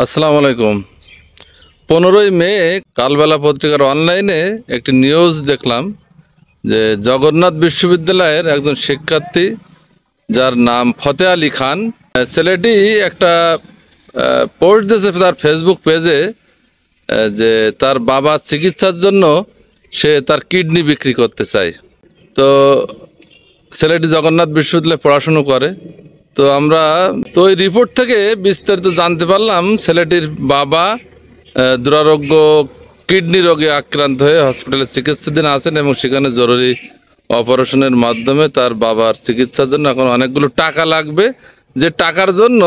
আসসালামু আলাইকুম। 15ই মে কালবেলা পত্রিকার অনলাইনে একটি নিউজ দেখলাম যে জগন্নাথ বিশ্ববিদ্যালয়ের একজন শিক্ষার্থী যার নাম ফতে আলী খান, ছেলেটি একটা পোস্ট দিয়েছে তার ফেসবুক পেজে যে তার বাবার চিকিৎসার জন্য সে তার কিডনি বিক্রি করতে চায়। তো ছেলেটি জগন্নাথ বিশ্ববিদ্যালয়ে পড়াশুনো করে। তো আমরা ওই রিপোর্ট থেকে বিস্তারিত জানতে পারলাম ছেলেটির বাবা দুরারোগ্য কিডনি রোগে আক্রান্ত হয়ে হসপিটালে চিকিৎসাধীন আছেন এবং সেখানে জরুরি অপারেশনের মাধ্যমে তার বাবার চিকিৎসার জন্য এখন অনেকগুলো টাকা লাগবে, যে টাকার জন্য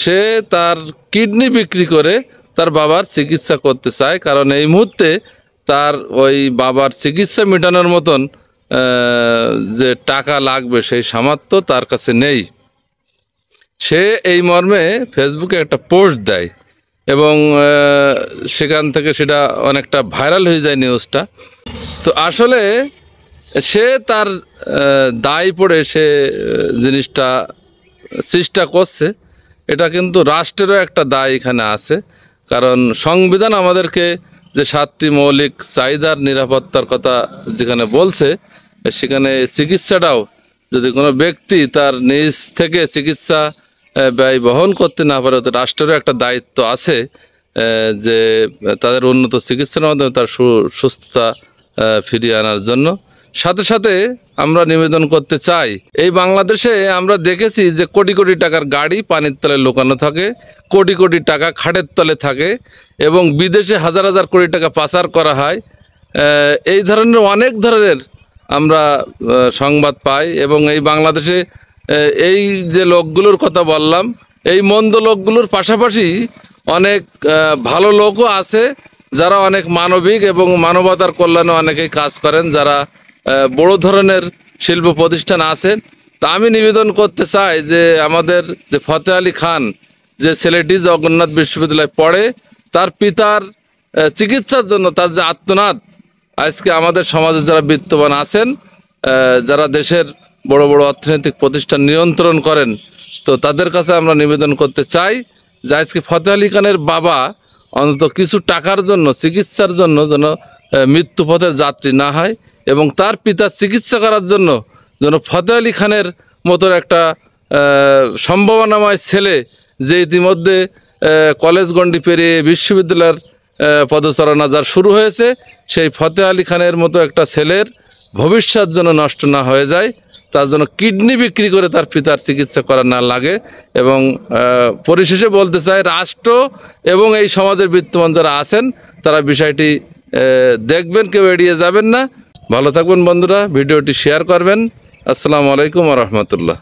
সে তার কিডনি বিক্রি করে তার বাবার চিকিৎসা করতে চায়। কারণ এই মুহূর্তে তার ওই বাবার চিকিৎসা মেটানোর মতন যে টাকা লাগবে সেই সামর্থ্য তার কাছে নেই। সে এই মর্মে ফেসবুকে একটা পোস্ট দেয় এবং সেখান থেকে সেটা অনেকটা ভাইরাল হয়ে যায় নিউজটা। তো আসলে সে তার দায় পড়ে সে জিনিসটা চেষ্টা করছে, এটা কিন্তু রাষ্ট্রেরও একটা দায় এখানে আছে। কারণ সংবিধান আমাদেরকে যে 7টি মৌলিক চাহিদার নিরাপত্তার কথা যেখানে বলছে, সেখানে চিকিৎসাটাও যদি কোনো ব্যক্তি তার নিজ থেকে চিকিৎসা ব্যয় বহন করতে না পারে, তো রাষ্ট্রেরও একটা দায়িত্ব আছে যে তাদের উন্নত চিকিৎসার মাধ্যমে তার সুস্থতা ফিরিয়ে আনার জন্য। সাথে সাথে আমরা নিবেদন করতে চাই, এই বাংলাদেশে আমরা দেখেছি যে কোটি কোটি টাকার গাড়ি পানির তলে লুকানো থাকে, কোটি কোটি টাকা খাটের তলে থাকে এবং বিদেশে হাজার হাজার কোটি টাকা পাচার করা হয়। এই ধরনের অনেক ধরনের আমরা সংবাদ পাই এবং এই বাংলাদেশে এই যে লোকগুলোর কথা বললাম, এই মন্দ লোকগুলোর পাশাপাশি অনেক ভালো লোকও আছে যারা অনেক মানবিক এবং মানবতার কল্যাণে অনেকেই কাজ করেন, যারা বড় ধরনের শিল্প প্রতিষ্ঠান আছে। তা আমি নিবেদন করতে চাই যে আমাদের যে ফতে আলী খান যে ছেলেটি জগন্নাথ বিশ্ববিদ্যালয়ে পড়ে, তার পিতার চিকিৎসার জন্য তার যে আত্মনাদ, আজকে আমাদের সমাজে যারা বিত্তবান আছেন, যারা দেশের বড় বড় অর্থনৈতিক প্রতিষ্ঠান নিয়ন্ত্রণ করেন, তো তাদের কাছে আমরা নিবেদন করতে চাই যে আজকে ফতে আলী খানের বাবা অন্তত কিছু টাকার জন্য চিকিৎসার জন্য যেন মৃত্যুপথের যাত্রী না হয় এবং তার পিতার চিকিৎসা করার জন্য যেন ফতে আলী খানের মতো একটা সম্ভাবনাময় ছেলে, যে ইতিমধ্যে কলেজ গণ্ডি পেরিয়ে বিশ্ববিদ্যালয়ের পদচারণা যার শুরু হয়েছে, সেই ফতে আলী খানের মতো একটা ছেলের ভবিষ্যৎ যেন নষ্ট না হয়ে যায়, তার জন্য কিডনি বিক্রি করে তার পিতার চিকিৎসা করা না লাগে। এবং পরিশেষে বলতে চাই, রাষ্ট্র এবং এই সমাজের বিত্তবান যারা আছেন তারা বিষয়টি দেখবেন, কেউ এড়িয়ে যাবেন না। ভালো থাকবেন বন্ধুরা, ভিডিওটি শেয়ার করবেন। আসসালামু আলাইকুম ওয়া রাহমাতুল্লাহ।